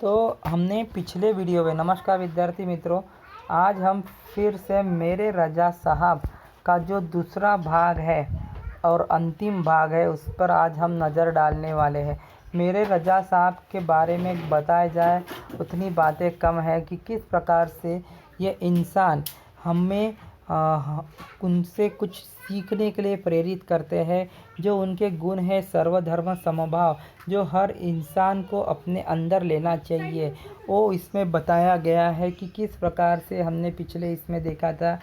तो हमने पिछले वीडियो में, नमस्कार विद्यार्थी मित्रों, आज हम फिर से मेरे रजा साहब का जो दूसरा भाग है और अंतिम भाग है उस पर आज हम नज़र डालने वाले हैं। मेरे रजा साहब के बारे में बताया जाए उतनी बातें कम है कि किस प्रकार से ये इंसान हमें उनसे कुछ सीखने के लिए प्रेरित करते हैं। जो उनके गुण है सर्वधर्म समभाव, जो हर इंसान को अपने अंदर लेना चाहिए, वो इसमें बताया गया है कि किस प्रकार से हमने पिछले इसमें देखा था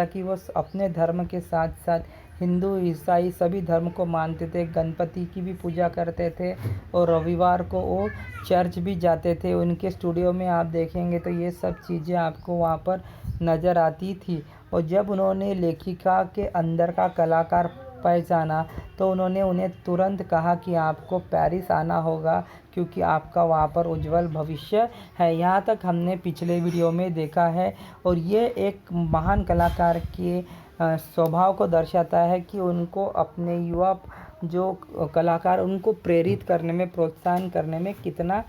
कि वो अपने धर्म के साथ साथ हिंदू ईसाई सभी धर्म को मानते थे, गणपति की भी पूजा करते थे और रविवार को वो चर्च भी जाते थे। उनके स्टूडियो में आप देखेंगे तो ये सब चीज़ें आपको वहाँ पर नज़र आती थी। और जब उन्होंने लेखिका के अंदर का कलाकार पहचाना तो उन्होंने उन्हें तुरंत कहा कि आपको पेरिस आना होगा क्योंकि आपका वहाँ पर उज्जवल भविष्य है। यहाँ तक हमने पिछले वीडियो में देखा है और ये एक महान कलाकार के स्वभाव को दर्शाता है कि उनको अपने युवा जो कलाकार उनको प्रेरित करने में, प्रोत्साहन करने में कितना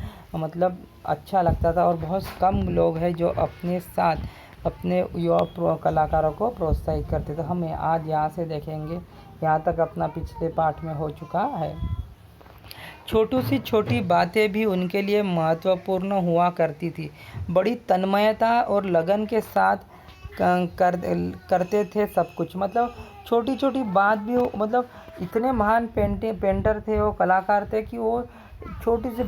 अच्छा लगता था। और बहुत कम लोग हैं जो अपने साथ अपने युवा कलाकारों को प्रोत्साहित करते थे। हम आज यहाँ से देखेंगे, यहाँ तक अपना पिछले पाठ में हो चुका है। छोटी सी छोटी बातें भी उनके लिए महत्वपूर्ण हुआ करती थी। बड़ी तन्मयता और लगन के साथ करते थे सब कुछ। छोटी छोटी बात भी इतने महान पेंटर थे, वो कलाकार थे कि वो छोटी सी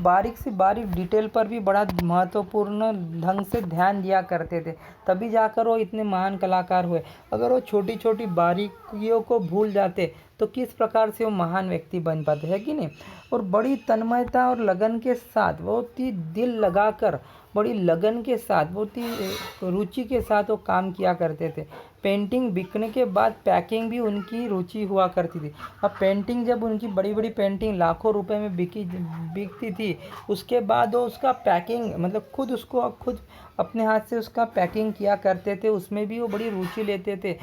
बारीक डिटेल पर भी बड़ा महत्वपूर्ण ढंग से ध्यान दिया करते थे, तभी जाकर वो इतने महान कलाकार हुए। अगर वो छोटी छोटी बारीकियों को भूल जाते तो किस प्रकार से वो महान व्यक्ति बन पाते, है कि नहीं। और बड़ी तन्मयता और लगन के साथ, बहुत ही दिल लगाकर, बड़ी लगन के साथ, बहुत ही रुचि के साथ वो काम किया करते थे। पेंटिंग बिकने के बाद पैकिंग भी उनकी रुचि हुआ करती थी। अब पेंटिंग जब उनकी बड़ी बड़ी पेंटिंग लाखों रुपए में बिकती थी, उसके बाद वो उसका पैकिंग खुद अपने हाथ से उसका पैकिंग किया करते थे। उसमें भी वो बड़ी रुचि लेते थे।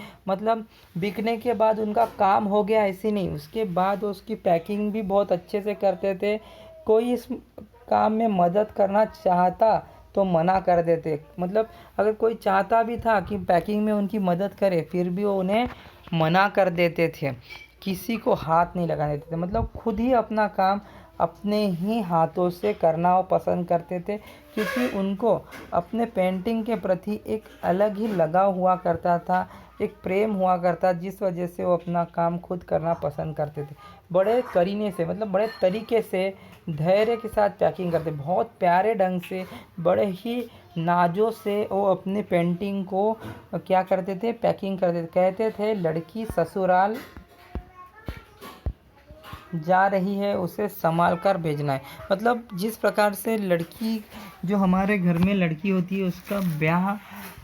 बिकने के बाद उनका काम हो गया ऐसे नहीं, उसके बाद उसकी पैकिंग भी बहुत अच्छे से करते थे। कोई इस काम में मदद करना चाहता तो मना कर देते। अगर कोई चाहता भी था कि पैकिंग में उनकी मदद करे, फिर भी वो उन्हें मना कर देते थे, किसी को हाथ नहीं लगाने देते थे। खुद ही अपना काम अपने ही हाथों से करना वो पसंद करते थे, क्योंकि उनको अपने पेंटिंग के प्रति एक अलग ही लगाव हुआ करता था, एक प्रेम हुआ करता, जिस वजह से वो अपना काम खुद करना पसंद करते थे। बड़े करीने से, बड़े तरीके से, धैर्य के साथ पैकिंग करते, बहुत प्यारे ढंग से, बड़े ही नाजों से वो अपने पेंटिंग को क्या करते थे, पैकिंग करते थे। कहते थे लड़की ससुराल जा रही है, उसे संभाल कर भेजना है। जिस प्रकार से लड़की, जो हमारे घर में लड़की होती है, उसका ब्याह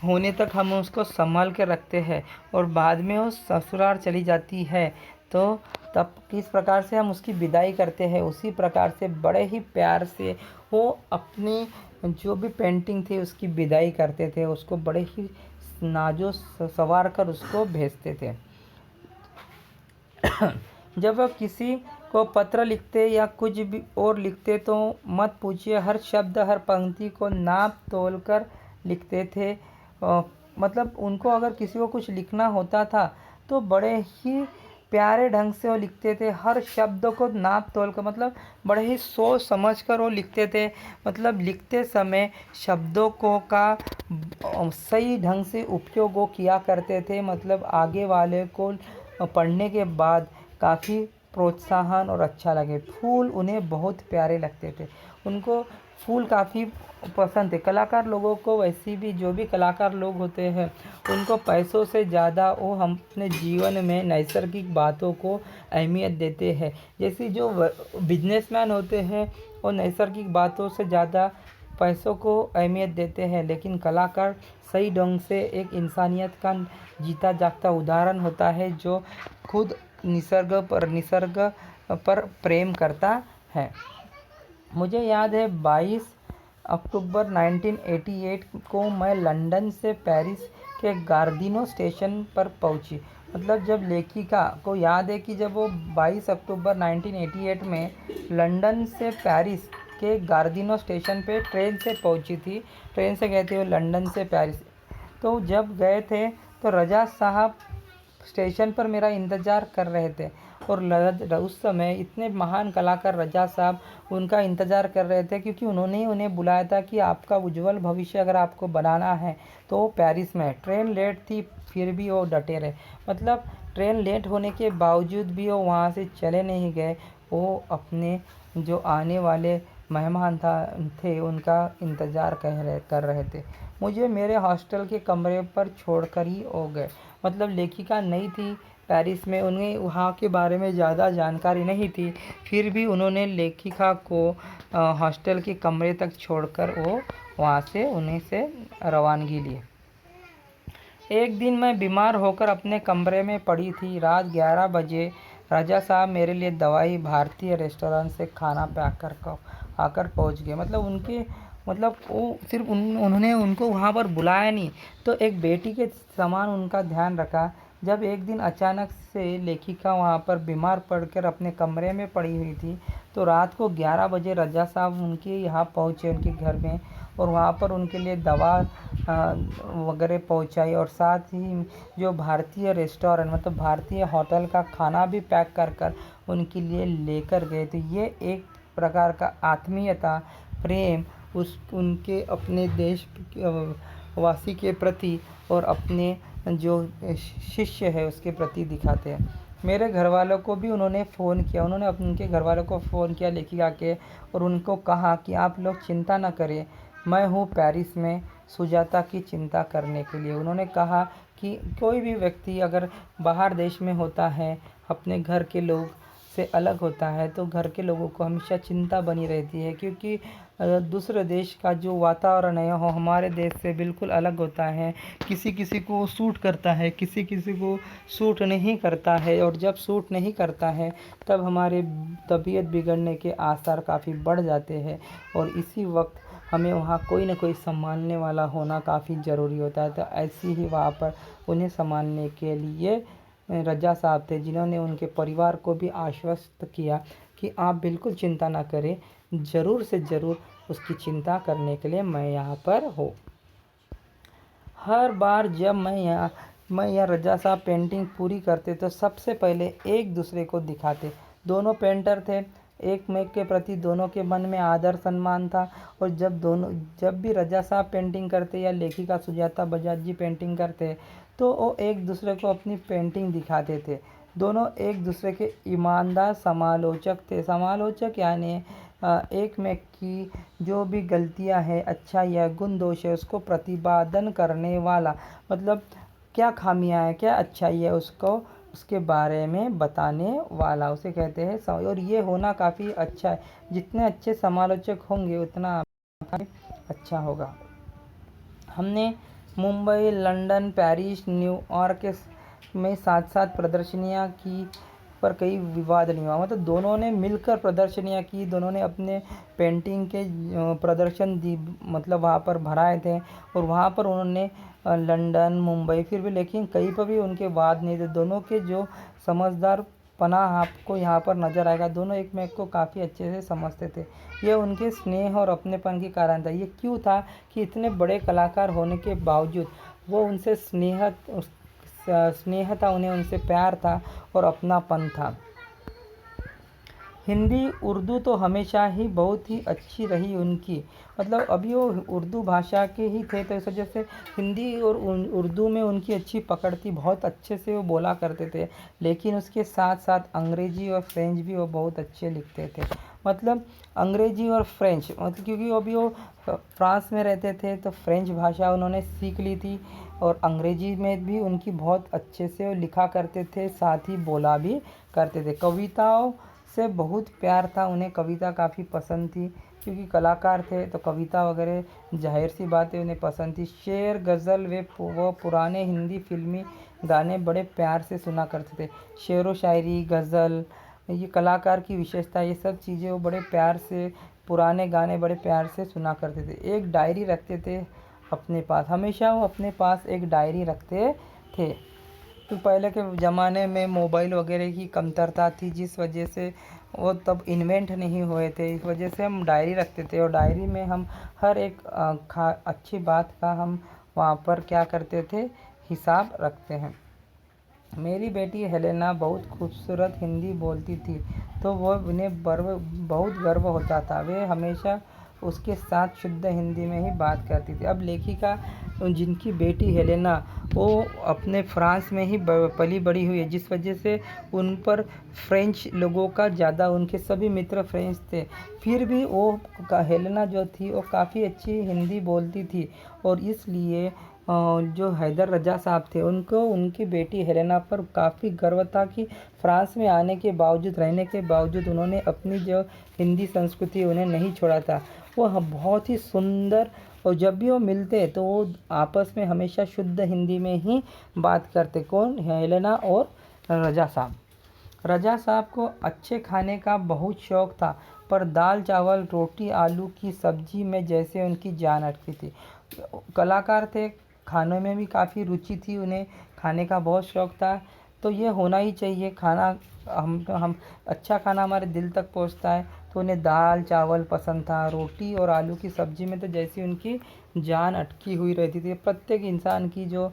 होने तक हम उसको संभाल के रखते हैं और बाद में वो ससुराल चली जाती है, तो तब किस प्रकार से हम उसकी विदाई करते हैं, उसी प्रकार से बड़े ही प्यार से वो अपनी जो भी पेंटिंग थी उसकी विदाई करते थे, उसको बड़े ही नाजो संवार कर उसको भेजते थे। जब वह किसी को पत्र लिखते या कुछ भी और लिखते तो मत पूछिए, हर शब्द हर पंक्ति को नाप तोल कर लिखते थे। उनको अगर किसी को कुछ लिखना होता था तो बड़े ही प्यारे ढंग से वो लिखते थे, हर शब्द को नाप तोल कर, बड़े ही सोच समझ कर वो लिखते थे। लिखते समय शब्दों को का सही ढंग से उपयोग वो किया करते थे। आगे वाले को पढ़ने के बाद काफ़ी प्रोत्साहन और अच्छा लगे। फूल उन्हें बहुत प्यारे लगते थे, उनको फूल काफ़ी पसंद थे। कलाकार लोगों को वैसे भी, जो भी कलाकार लोग होते हैं, उनको पैसों से ज़्यादा वो हम अपने जीवन में नैसर्गिक बातों को अहमियत देते हैं। जैसे जो बिजनेसमैन होते हैं वो नैसर्गिक बातों से ज़्यादा पैसों को अहमियत देते हैं, लेकिन कलाकार सही ढंग से एक इंसानियत का जीता जागता उदाहरण होता है, जो खुद निसर्ग पर प्रेम करता है। मुझे याद है 22 अक्टूबर 1988 को मैं लंदन से पेरिस के गार्दिनो स्टेशन पर पहुंची। जब लेखिका को याद है कि जब वो 22 अक्टूबर 1988 में लंदन से पेरिस के गार्दिनो स्टेशन पे ट्रेन से पहुंची थी। ट्रेन से गए थे वो लंदन से पेरिस। तो जब गए थे तो रजा साहब स्टेशन पर मेरा इंतज़ार कर रहे थे और उस समय इतने महान कलाकार रजा साहब उनका इंतज़ार कर रहे थे, क्योंकि उन्होंने उन्हें बुलाया था कि आपका उज्जवल भविष्य अगर आपको बनाना है तो वो पेरिस में है। ट्रेन लेट थी फिर भी वो डटे रहे, मतलब ट्रेन लेट होने के बावजूद भी वो वहाँ से चले नहीं गए। वो अपने जो आने वाले मेहमान थे उनका इंतज़ार कर रहे थे। मुझे मेरे हॉस्टल के कमरे पर छोड़कर ही हो गए। मतलब लेखिका नई थी पेरिस में, उन्हें वहाँ के बारे में ज़्यादा जानकारी नहीं थी, फिर भी उन्होंने लेखिका को हॉस्टल के कमरे तक छोड़कर वो वहाँ से उन्हें से रवानगी ली। एक दिन मैं बीमार होकर अपने कमरे में पड़ी थी। रात 11 बजे राजा साहब मेरे लिए दवाई भारतीय रेस्टोरेंट से खाना पैक कर आकर पहुँच गए। मतलब वो सिर्फ उन्होंने उनको वहाँ पर बुलाया नहीं, तो एक बेटी के समान उनका ध्यान रखा। जब एक दिन अचानक से लेखिका वहाँ पर बीमार पड़कर अपने कमरे में पड़ी हुई थी, तो रात को 11 बजे रजा साहब उनके यहाँ पहुँचे, उनके घर में, और वहाँ पर उनके लिए दवा वगैरह पहुँचाई और साथ ही जो भारतीय रेस्टोरेंट मतलब भारतीय होटल का खाना भी पैक कर कर उनके लिए लेकर गए। तो ये एक प्रकार का आत्मीयता, प्रेम उनके अपने देश वासी के प्रति और अपने जो शिष्य है उसके प्रति दिखाते हैं। मेरे घर वालों को भी उन्होंने फ़ोन किया, उन्होंने उनके घर वालों को फ़ोन किया लेखिका के, और उनको कहा कि आप लोग चिंता न करें, मैं हूँ पेरिस में सुजाता की चिंता करने के लिए। उन्होंने कहा कि कोई भी व्यक्ति अगर बाहर देश में होता है, अपने घर के लोग से अलग होता है, तो घर के लोगों को हमेशा चिंता बनी रहती है, क्योंकि दूसरे देश का जो वातावरण है वो हमारे देश से बिल्कुल अलग होता है। किसी किसी को सूट करता है, किसी किसी को सूट नहीं करता है, और जब सूट नहीं करता है तब हमारे तबीयत बिगड़ने के आसार काफ़ी बढ़ जाते हैं, और इसी वक्त हमें वहाँ कोई ना कोई संभालने वाला होना काफ़ी ज़रूरी होता है। तो ऐसी ही वहाँ पर उन्हें संभालने के लिए रजा साहब थे, जिन्होंने उनके परिवार को भी आश्वस्त किया कि आप बिल्कुल चिंता ना करें, ज़रूर से ज़रूर उसकी चिंता करने के लिए मैं यहाँ पर हूँ। हर बार जब मैं यहाँ रजा साहब पेंटिंग पूरी करते तो सबसे पहले एक दूसरे को दिखाते। दोनों पेंटर थे, एक के प्रति दोनों के मन में आदर सम्मान था, और जब भी रजा साहब पेंटिंग करते या लेखिका सुजाता बजाज जी पेंटिंग करते तो वो एक दूसरे को अपनी पेंटिंग दिखाते थे। दोनों एक दूसरे के ईमानदार समालोचक थे। समालोचक यानी एक में की जो भी गलतियां हैं, अच्छा या गुण दोष है, उसको प्रतिपादन करने वाला, मतलब क्या खामियां हैं, क्या अच्छाई है, उसके बारे में बताने वाला उसे कहते हैं। और ये होना काफ़ी अच्छा है। जितने अच्छे समालोचक होंगे उतना अच्छा होगा। हमने मुंबई, लंदन, पेरिस, न्यूयॉर्क में साथ साथ प्रदर्शनियां की, पर कई विवाद नहीं हुआ। मतलब दोनों ने मिलकर प्रदर्शनियां की, दोनों ने अपने पेंटिंग के प्रदर्शन दी, मतलब वहाँ पर भराए थे, और वहाँ पर उन्होंने लंदन, मुंबई, फिर भी लेकिन कहीं पर भी उनके वाद नहीं थे। दोनों के जो समझदार पना आपको यहाँ पर नज़र आएगा। दोनों एक में को काफ़ी अच्छे से समझते थे। ये उनके स्नेह और अपनेपन के कारण था। ये क्यों था कि इतने बड़े कलाकार होने के बावजूद वो उनसे स्नेह था, उन्हें उनसे प्यार था और अपनापन था। हिंदी उर्दू तो हमेशा ही बहुत ही अच्छी रही उनकी, मतलब अभी वो उर्दू भाषा के ही थे, तो इस वजह से हिंदी और उर्दू में उनकी अच्छी पकड़ थी, बहुत अच्छे से वो बोला करते थे। लेकिन उसके साथ साथ अंग्रेजी और फ्रेंच भी वो बहुत अच्छे लिखते थे। मतलब अंग्रेजी और फ्रेंच, मतलब क्योंकि अभी वो फ्रांस में रहते थे तो फ्रेंच भाषा उन्होंने सीख ली थी, और अंग्रेजी में भी उनकी बहुत अच्छे से वो लिखा करते थे, साथ ही बोला भी करते थे। कविताओं से बहुत प्यार था उन्हें, कविता काफ़ी पसंद थी, क्योंकि कलाकार थे तो कविता वगैरह जाहिर सी बात है उन्हें पसंद थी। शेर, गज़ल वो पुराने हिंदी फिल्मी गाने बड़े प्यार से सुना करते थे। शेर व शायरी, गज़ल, ये कलाकार की विशेषता, ये सब चीज़ें वो बड़े प्यार से, पुराने गाने बड़े प्यार से सुना करते थे। एक डायरी रखते थे अपने पास, हमेशा वो अपने पास एक डायरी रखते थे। तो पहले के ज़माने में मोबाइल वगैरह की कमतरता थी, जिस वजह से वो तब इन्वेंट नहीं हुए थे। इस वजह से हम डायरी रखते थे और डायरी में हम हर एक अच्छी बात का हम वहाँ पर क्या करते थे, हिसाब रखते हैं। मेरी बेटी हेलेना बहुत खूबसूरत हिंदी बोलती थी, तो वो उन्हें बहुत गर्व होता था। वे हमेशा उसके साथ शुद्ध हिंदी में ही बात करती थी। अब लेखिका जिनकी बेटी हेलेना, वो अपने फ्रांस में ही पली बड़ी हुई है, जिस वजह से उन पर फ्रेंच लोगों का ज़्यादा, उनके सभी मित्र फ्रेंच थे। फिर भी वो हेलेना जो थी वो काफ़ी अच्छी हिंदी बोलती थी, और इसलिए जो हैदर रजा साहब थे, उनको उनकी बेटी हेलेना पर काफ़ी गर्व था कि फ्रांस में आने के बावजूद, रहने के बावजूद उन्होंने अपनी जो हिंदी संस्कृति उन्हें नहीं छोड़ा था। वो बहुत ही सुंदर, और जब भी वो मिलते तो वो आपस में हमेशा शुद्ध हिंदी में ही बात करते। कौन? हेलेना और रजा साहब। रजा साहब को अच्छे खाने का बहुत शौक़ था, पर दाल चावल रोटी आलू की सब्ज़ी में जैसे उनकी जान अटकी थी। कलाकार थे, खानों में भी काफ़ी रुचि थी, उन्हें खाने का बहुत शौक़ था। तो ये होना ही चाहिए खाना, हम अच्छा खाना हमारे दिल तक पहुंचता है। तो उन्हें दाल चावल पसंद था, रोटी और आलू की सब्ज़ी में तो जैसी उनकी जान अटकी हुई रहती थी। प्रत्येक इंसान की जो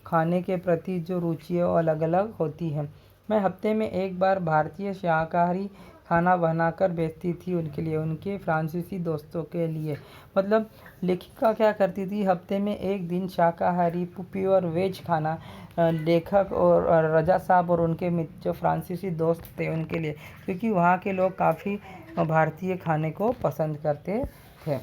खाने के प्रति जो रुचि है वो अलग अलग होती है। मैं हफ्ते में एक बार भारतीय शाकाहारी खाना बनाकर भेजती थी उनके लिए, उनके फ्रांसीसी दोस्तों के लिए। मतलब लेखिका क्या करती थी, हफ्ते में एक दिन शाकाहारी प्योर वेज खाना लेखक और रजा साहब और उनके जो फ्रांसीसी दोस्त थे उनके लिए, क्योंकि वहाँ के लोग काफ़ी भारतीय खाने को पसंद करते थे।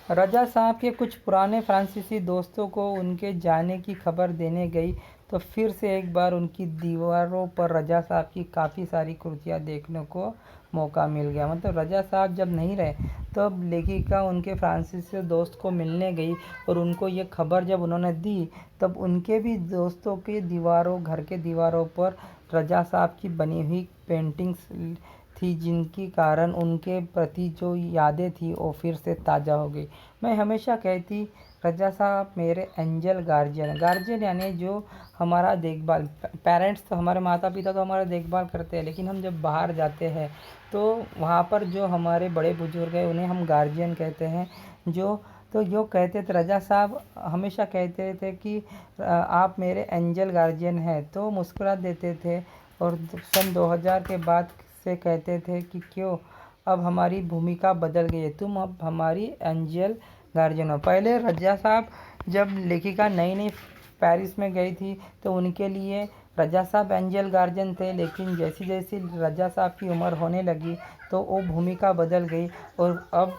रजा साहब के कुछ पुराने फ्रांसीसी दोस्तों को उनके जाने की खबर देने गई, तो फिर से एक बार उनकी दीवारों पर रजा साहब की काफ़ी सारी कृतियाँ देखने को मौका मिल गया। मतलब रजा साहब जब नहीं रहे, तब लेखिका उनके फ्रांसीसी दोस्त को मिलने गई, और उनको ये खबर जब उन्होंने दी, तब उनके भी दोस्तों के दीवारों, घर के दीवारों पर रजा साहब की बनी हुई पेंटिंग्स थी, जिनके कारण उनके प्रति जो यादें थी वो फिर से ताज़ा हो गई। मैं हमेशा कहती, रजा साहब मेरे एंजल गार्जियन यानी जो हमारा देखभाल, पेरेंट्स तो हमारे माता पिता तो हमारा देखभाल करते हैं, लेकिन हम जब बाहर जाते हैं तो वहाँ पर जो हमारे बड़े बुजुर्ग हैं उन्हें हम गार्जियन कहते हैं। जो कहते थे, रजा साहब हमेशा कहते थे कि आप मेरे एंजल गार्जियन हैं, तो मुस्कुरा देते थे। और सन 2000 के बाद से कहते थे कि क्यों, अब हमारी भूमिका बदल गई है, तुम अब हमारी एंजल गार्जियन हो। पहले रजा साहब जब लेखिका नई नई पेरिस में गई थी, तो उनके लिए रजा साहब एंजल गार्जियन थे, लेकिन जैसी जैसी रजा साहब की उम्र होने लगी तो वो भूमिका बदल गई, और अब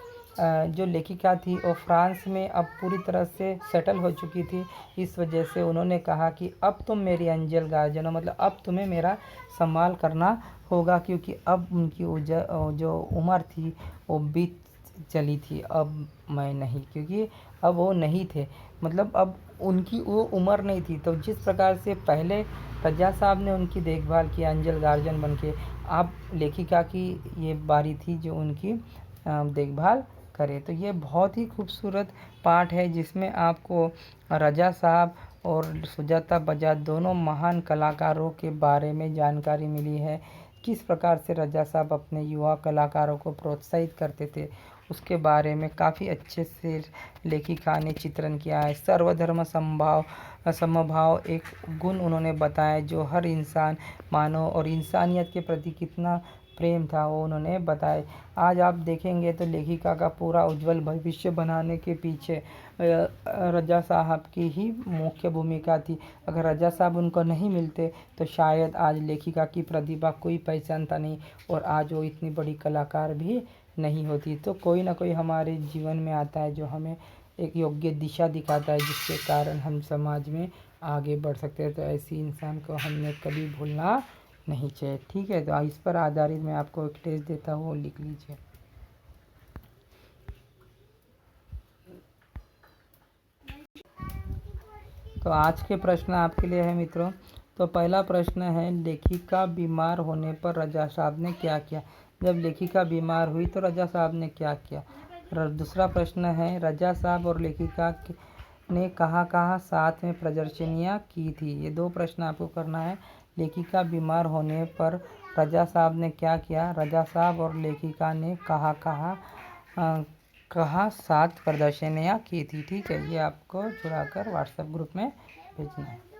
जो लेखिका थी वो फ्रांस में अब पूरी तरह से सेटल हो चुकी थी। इस वजह से उन्होंने कहा कि अब तुम मेरी एंजल गार्जियन हो, मतलब अब तुम्हें मेरा संभाल करना होगा, क्योंकि अब उनकी जो उम्र थी वो बीत चली थी। अब मैं नहीं, क्योंकि अब वो नहीं थे, मतलब अब उनकी वो उम्र नहीं थी। तो जिस प्रकार से पहले रजा साहब ने उनकी देखभाल की एंजल गार्जियन बन के, अब लेखिका की ये बारी थी जो उनकी देखभाल करे। तो ये बहुत ही खूबसूरत पाठ है, जिसमें आपको रजा साहब और सुजाता बजाज दोनों महान कलाकारों के बारे में जानकारी मिली है। किस प्रकार से रजा साहब अपने युवा कलाकारों को प्रोत्साहित करते थे, उसके बारे में काफ़ी अच्छे से लेखिका ने चित्रण किया है। सर्वधर्म समभाव एक गुण उन्होंने बताया, जो हर इंसान, मानव और इंसानियत के प्रति कितना प्रेम था वो उन्होंने बताया। आज आप देखेंगे तो लेखिका का पूरा उज्जवल भविष्य बनाने के पीछे रजा साहब की ही मुख्य भूमिका थी। अगर रजा साहब उनको नहीं मिलते तो शायद आज लेखिका की प्रतिभा कोई पहचानता नहीं, और आज वो इतनी बड़ी कलाकार भी नहीं होती। तो कोई ना कोई हमारे जीवन में आता है जो हमें एक योग्य दिशा दिखाता है, जिसके कारण हम समाज में आगे बढ़ सकते हैं। तो ऐसी इंसान को हमने कभी भूलना नहीं चाहिए। ठीक है, तो इस पर आधारित मैं आपको एक टेस्ट देता हूँ, लिख लीजिए। तो आज के प्रश्न आपके लिए है मित्रों। तो पहला प्रश्न है, लेखिका बीमार होने पर रजा साहब ने क्या किया? जब लेखिका बीमार हुई तो रजा साहब ने क्या किया? दूसरा प्रश्न है, रजा साहब और लेखिका ने कहाँ कहाँ साथ में प्रदर्शनियाँ की थी। ये 2 प्रश्न आपको करना है। लेखिका बीमार होने पर रजा साहब ने क्या किया? रजा साहब और लेखिका ने कहाँ साथ प्रदर्शनियाँ की थी। ठीक है, ये आपको चुरा कर व्हाट्सएप ग्रुप में भेजना है।